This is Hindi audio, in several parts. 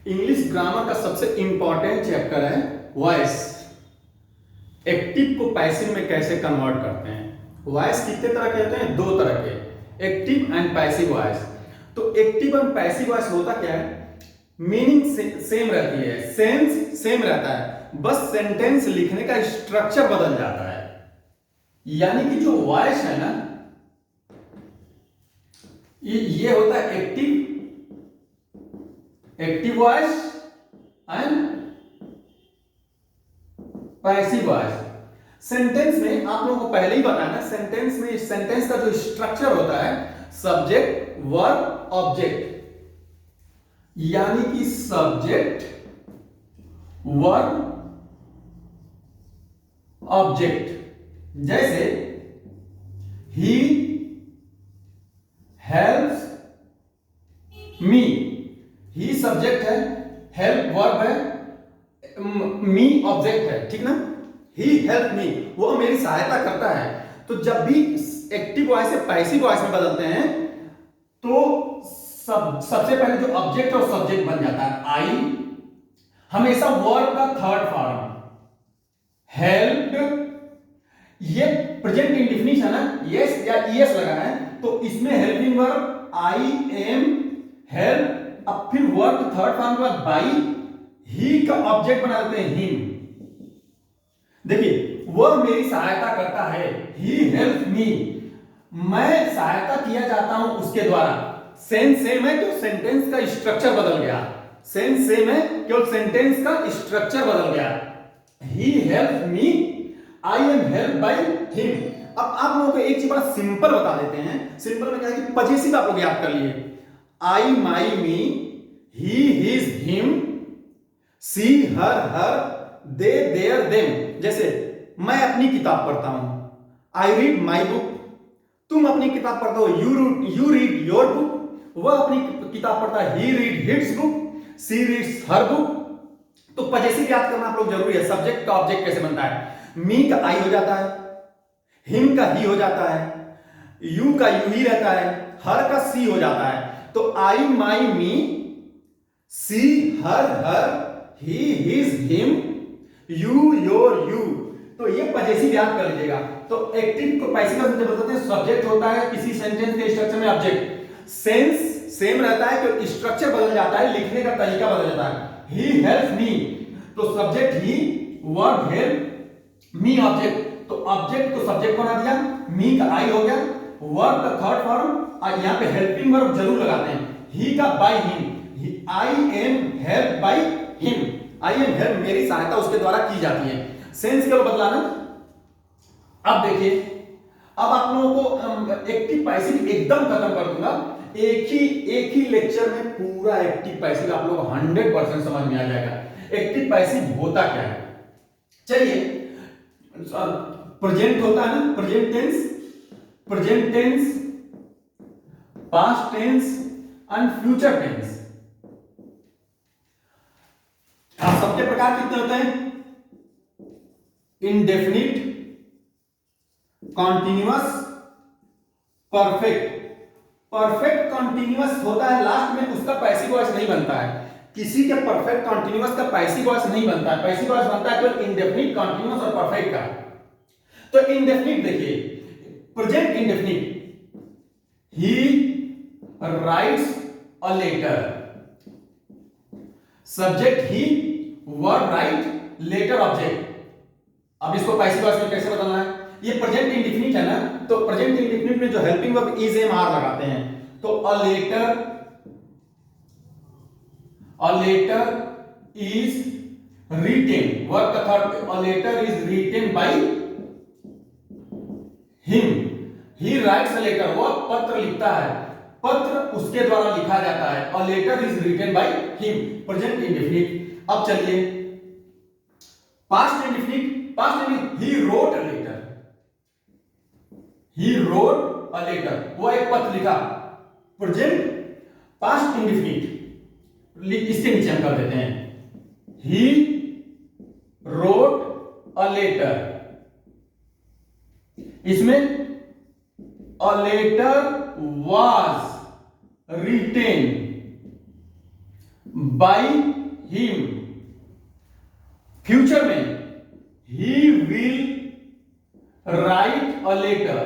इंग्लिश ग्रामर का सबसे इंपॉर्टेंट चैप्टर है वॉइस। एक्टिव को पैसिव में कैसे कन्वर्ट करते हैं। वॉइस कितने तरह के होते हैं? दो तरह के, एक्टिव एंड पैसिव वॉइस। तो एक्टिव एंड पैसिव वॉइस होता क्या है? मीनिंग सेम रहती है, सेंस सेम रहता है, बस सेंटेंस लिखने का स्ट्रक्चर बदल जाता है। यानी कि जो वॉइस है ना, ये होता है active voice and passive voice. Sentence में आप लोगों को पहले ही बताना, सेंटेंस में सेंटेंस का जो स्ट्रक्चर होता है सब्जेक्ट वर्ब ऑब्जेक्ट, यानी कि सब्जेक्ट वर्ब ऑब्जेक्ट। जैसे he helps me, he subject है, हेल्प वर्ब है, मी ऑब्जेक्ट है, ठीक ना। ही हेल्प मी, वो मेरी सहायता करता है। तो जब भी एक्टिव वॉइस से पैसिव वॉइस में बदलते हैं तो सबसे पहले जो ऑब्जेक्ट और सब्जेक्ट बन जाता है आई, हमेशा वर्ब का थर्ड फॉर्म हेल्प। ये प्रेजेंट इंडेफिनिट है ना, यस या ईएस लगाना है, तो इसमें helping verb I am help, अब फिर वर्ब थर्ड फॉर्म के बाद बाई, ही का ऑब्जेक्ट बना देते हैं हिम। देखिए वह मेरी सहायता करता है, ही हेल्प मी, मैं सहायता किया जाता हूं उसके द्वारा। सेंस सेम है तो सेंटेंस का स्ट्रक्चर बदल गया, सेंस सेम है केवल सेंटेंस का स्ट्रक्चर बदल गया। He help me, I am help by him. अब आप लोगों को एक चीज बड़ा सिंपल बता देते हैं। सिंपल में क्या है कि पजेसिव आप लोग याद कर लिए, I my me, he his him, she her her, they their them. जैसे मैं अपनी किताब पढ़ता हूं, आई रीड माई बुक, तुम अपनी किताब पढ़ते हो, यू रीड योर बुक, वह अपनी किताब पढ़ता है, ही रीड हिट्स बुक, सी रीड्स हर बुक। तो पजेसिव याद करना आप लोग जरूरी है। सब्जेक्ट का ऑब्जेक्ट कैसे बनता है? मी का आई हो जाता है, हिम का ही हो जाता है, यू का यू ही रहता है, हर का सी हो जाता है। तो I my me, she her her, he his him, you your you. तो ये पजेसिव याद कर लीजिएगा। तो एक्टिव को पैसिव में बताते हैं, सब्जेक्ट होता है किसी सेंटेंस के स्ट्रक्चर में ऑब्जेक्ट, सेंस सेम रहता है तो स्ट्रक्चर बदल जाता है, लिखने का तरीका बदल जाता है। ही हेल्प मी, तो subject he, verb help, me object, तो ऑब्जेक्ट को सब्जेक्ट बना दिया, मी का आई हो गया, वर्ब का थर्ड फॉर्म, यहां पे हेल्पिंग वर्ब जरूर लगाते हैं, ही का by him, I am help by him, I am help मेरी सहायता उसके द्वारा की जाती है। सेंस केवल बदलाना। अब देखिए, अब आप लोगों को एक्टिव पैसिव एकदम खत्म कर दूंगा। एक ही लेक्चर में पूरा एक्टिव पैसिव आप लोगों को 100% समझ में आ जाएगा। एक्टिव पैसिव होता क्या है? चलिए, प्रेजेंट होता है ना, present tense, past tense and future tense. सबके प्रकार कितने होते हैं? Indefinite, continuous, perfect. Perfect continuous होता है लास्ट में, उसका पैसिव वॉइस नहीं बनता है। किसी के परफेक्ट कॉन्टिन्यूअस का पैसिव वॉइस नहीं बनता है, पैसिव वॉइस बनता है केवल इंडेफिनिट, कॉन्टिन्यूअस और परफेक्ट का। तो इंडेफिनिट देखिए, present indefinite, he writes a letter, subject he, verb write, letter object. अब इसको पैसिव वॉइस में कैसे बदलना है? ये प्रेजेंट इंडेफिनिट है ना, तो प्रेजेंट इंडेफिनिट में जो helping verb is am are लगाते हैं, तो a letter is written, verb का third, a letter is written by him, he writes a letter, वह पत्र लिखता है, पत्र उसके द्वारा लिखा जाता है, a letter is written by him, present indefinite. अब चलिए past indefinite, he wrote a letter, he wrote a letter, वो एक पत्र लिखा, प्रेजेंट पास्ट इंडेफिनिट। इसके नीचे हम कर देते हैं, ही रोट अ लेटर, इसमें a letter was written by him. Future में he will write a letter.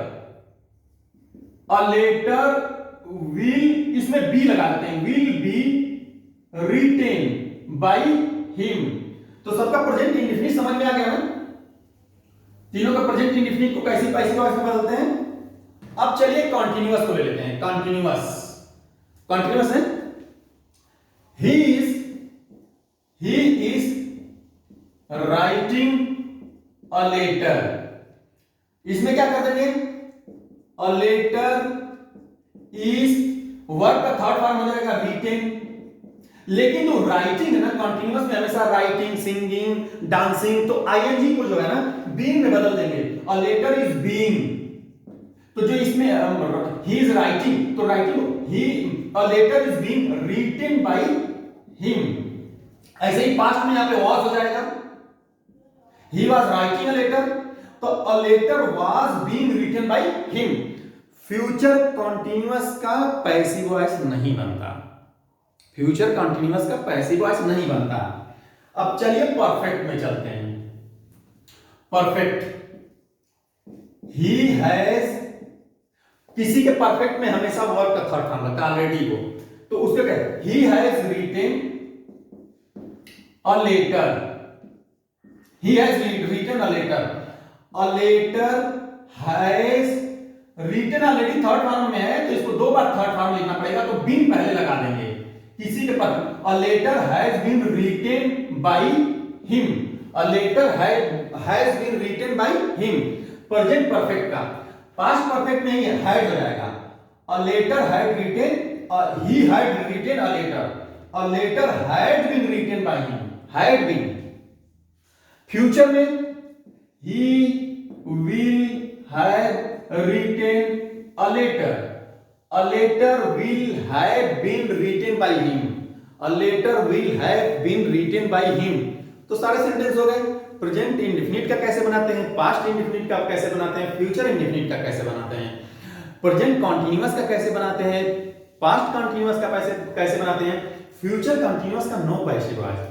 A letter will, इसमें बी लगा देते हैं, will be written by him. तो सबका प्रेजेंट इंडेफिनिट समझ में आ गया ना? तीनों का प्रेजेंट इंडेफिनिट को कैसी पैसिव वॉइस में बदलते हैं। अब चलिए कॉन्टिन्यूअस को ले लेते हैं। कॉन्टिन्यूअस, कॉन्टिन्यूअस है he is writing a letter. इसमें क्या कर देंगे, अ लेटर इज, वर्ब का थर्ड फॉर्म हो जाएगा रिटेन। लेकिन जो राइटिंग है ना कॉन्टिन्यूअस में हमेशा राइटिंग, सिंगिंग, डांसिंग, तो आईएनजी को जो है ना बीइंग में बदल देंगे। अ लेटर इज बीइंग, तो जो इसमें ही इज राइटिंग, तो writing he, a letter is being written by him. ऐसे ही पास्ट में यहां पे वाज हो जाएगा, he was writing a letter, तो a letter was being written by him. Future continuous का पैसिव वॉइस नहीं बनता। फ्यूचर कॉन्टिन्यूअस का पैसिव वॉइस नहीं बनता। अब चलिए परफेक्ट में चलते हैं। परफेक्ट, ही हैज, किसी के परफेक्ट में हमेशा वर्ब का थर्ड फॉर्म लगता है, ऑलरेडी वो, तो उसके कहते he has written a letter. He has written a letter. A letter has written already third form में है, तो इसको दो बार थर्ड फॉर्म लिखना पड़ेगा, तो बीन पहले लगा देंगे किसी के पर। A letter has been written by him. A letter has been written by him. Present perfect का पास्ट परफेक्ट में ही हैड हो जाएगा। A letter had written, he had written a letter. A letter had been written by him, had been. Future में he will have written a letter. A letter will have been written by him. A letter will have been written by him. तो सारे सेंटेंस हो गए। प्रेजेंट इंडेफिनिट का कैसे बनाते हैं, पास्ट इंडेफिनिट का कैसे बनाते हैं, फ्यूचर इंडेफिनिट का कैसे बनाते हैं, प्रेजेंट कॉन्टिन्यूअस का कैसे बनाते हैं, पास्ट कॉन्टिन्यूअस का कैसे बनाते हैं, फ्यूचर कॉन्टिन्यूअस का no passive voice,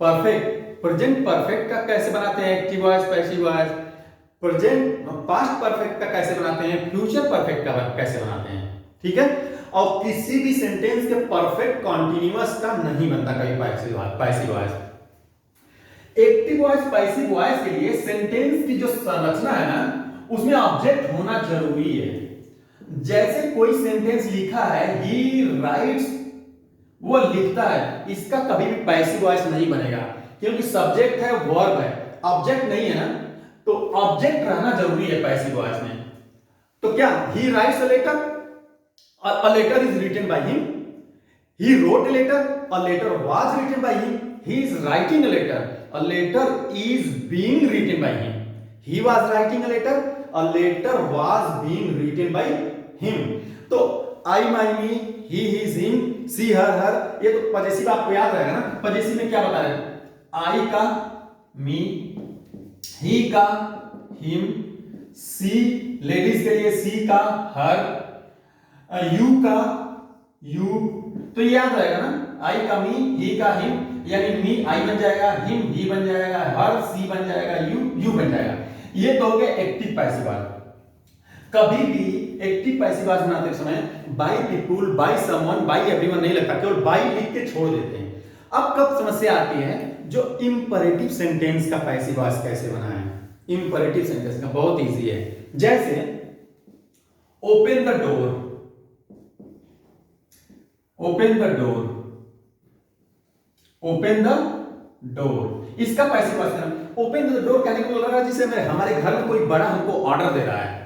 perfect present perfect का कैसे बनाते हैं, active voice, passive voice, present past perfect का कैसे बनाते हैं, फ्यूचर परफेक्ट का कैसे बनाते हैं। ठीक है। और किसी भी सेंटेंस के परफेक्ट कॉन्टिन्यूअस का नहीं बनता कभी passive voice. Active voice, passive voice के लिए सेंटेंस की जो संरचना है ना उसमें ऑब्जेक्ट होना जरूरी है। जैसे कोई सेंटेंस लिखा है ही राइट्स, वो लिखता है, इसका कभी भी पैसिव वॉइस नहीं बनेगा क्योंकि सब्जेक्ट है, वर्ब है, ऑब्जेक्ट नहीं है ना, तो ऑब्जेक्ट रहना जरूरी है पैसिव वॉइस में। तो क्या he writes a letter, a letter is written by him, he wrote a letter, a letter was written by him, he is writing a letter is being written by him, he was writing a letter was being written by him। तो I, my, me, he, his, him, she, her, ये तो पजेसिव आपको याद रहेगा ना। पजेसिव में क्या बता रहे हैं, I का me, he का him, she लेडीज के लिए she का her, यू का यू, तो ये याद रहेगा ना, आई का मी, ही का हिम, यानी मी आई बन जाएगा, हिम ही बन जाएगा, हर सी बन जाएगा, यू बन जाएगा। ये तो हो गया एक्टिव पैसिव वॉइस। कभी भी एक्टिव पैसिव वॉइस बनाते समय by people, by someone, by everyone नहीं लगता, केवल बाय लिख के छोड़ देते हैं। अब कब समस्या आती है, जो इंपरेटिव सेंटेंस का पैसिव वॉइस कैसे बनाएं। इंपरेटिव सेंटेंस का बहुत इजी है, जैसे open the door, open the door, open the door, इसका पैसिव वॉइस करना। ओपन द डोर कहने को बोल रहा है जिसे हमारे घर में कोई बड़ा हमको ऑर्डर दे रहा है,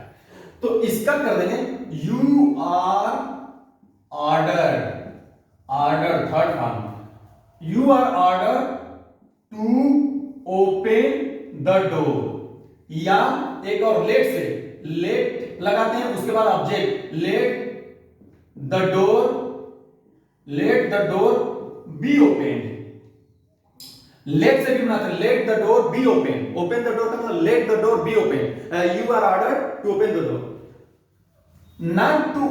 तो इसका कर देंगे you are order, order third form, you are order to open the door. या एक और लेट से, लेट लगाते हैं उसके बाद object, let the door, let the door be open, let से भी बनाते हैं, let the door be open, open the door का मतलब let the door be open, you are order to open the door, not to.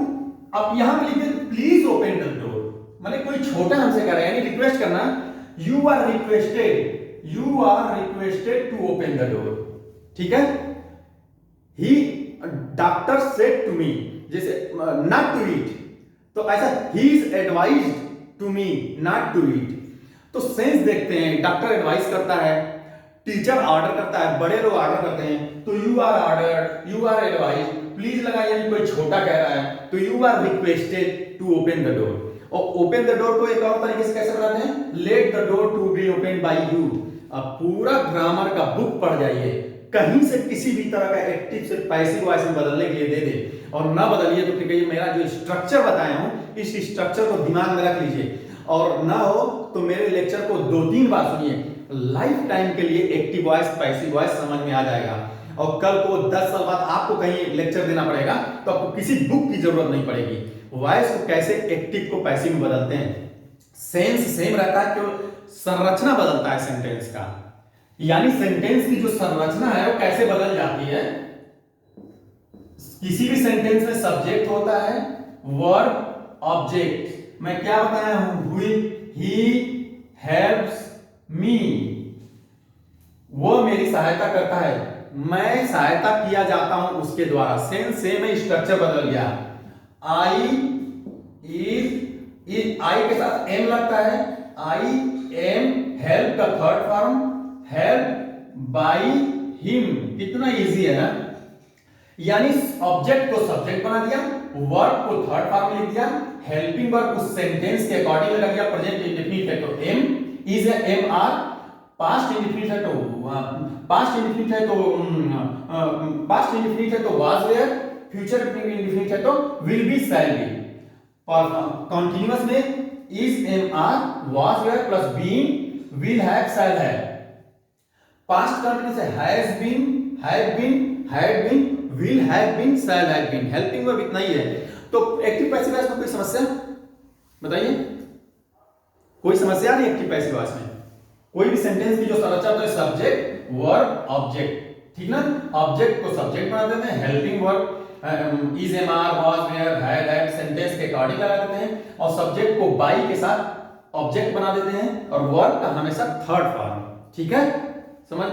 अब यहां पे लिखते प्लीज ओपन द डोर, मतलब कोई छोटा हमसे कर रहा है, यानी रिक्वेस्ट करना, you are requested to open the door, ठीक है। He doctor said to me, जैसे नॉट टू ईट, तो ऐसा he is advised to me not to eat. तो सेंस देखते हैं, डॉक्टर एडवाइस करता है, टीचर ऑर्डर करता है, बड़े लोग ऑर्डर करते हैं, तो you are ordered, you are advise, please लगा यानी कोई छोटा कह रहा है, तो you are requested to open the door. और ओपन द डोर को एक और तरीके से कैसे बनाते हैं, let the door to be open by you. अब पूरा ग्रामर का बुक पढ़ जाइए, कहीं से किसी भी तरह का एक्टिव से पैसिव वॉइस में बदलने के लिए दे दे, और ना बदलिए तो फिर कहिए मेरा जो स्ट्रक्चर बताया हूं इस स्ट्रक्चर को दिमाग में रख लीजिए, और ना हो तो मेरे लेक्चर को 2-3 बार सुनिए, लाइफ टाइम के लिए एक्टिव वॉइस पैसिव वॉइस समझ में आ जाएगा। और कल को 10 साल बाद आपको कहीं लेक्चर देना पड़ेगा तो आपको किसी बुक की जरूरत नहीं पड़ेगी। वॉइस को कैसे एक्टिव को पैसिव में बदलते हैं, सेंस सेम रहता है, केवल संरचना बदलता है सेंटेंस का, यानी सेंटेंस की जो संरचना है वो कैसे बदल जाती है। किसी भी सेंटेंस में सब्जेक्ट होता है, वर्ब, ऑब्जेक्ट। मैं क्या बताया हूं, ही हेल्प्स मी, वो मेरी सहायता करता है, मैं सहायता किया जाता हूं उसके द्वारा। सेंस सेम है, स्ट्रक्चर बदल गया। आई इज, आई के साथ एम लगता है, आई एम हेल्प का third form, help by him, कितना इजी है ना। यानी ऑब्जेक्ट को सब्जेक्ट बना दिया, वर्ब को थर्ड फॉर्म लिख दिया, हेल्पिंग वर्ब उस सेंटेंस के अकॉर्डिंग लग गया, प्रेजेंट इंडेफिनिट है तो एम इज है, एम आर, पास्ट इंडेफिनिट है तो पास्ट इंडेफिनिट है तो वाज वेयर, फ्यूचर इंडेफिनिट है तो विल बी शैल बी। और कंटीन्यूअस में is, am are, was were plus being, will have, shall have. Past continuous है, has been, have been, had been, will have been, shall have been. Helping verb इतना ही है। तो एक्टिव पैसिव वॉइस में कोई समस्या बताइए, कोई समस्या नहीं एक्टिव पैसिव वॉइस में। कोई भी सेंटेंस की जो संरचना होता है, सब्जेक्ट, वर्ब, ऑब्जेक्ट, ठीक ना। ऑब्जेक्ट को सब्जेक्ट बना देते हैं, helping verb is, am are, was were, had had, sentence के अकॉर्डिंग लगा देते हैं, और सब्जेक्ट को बाई के साथ ऑब्जेक्ट बना देते हैं, और वर्ब का हमेशा थर्ड फॉर्म, ठीक है, समझ में।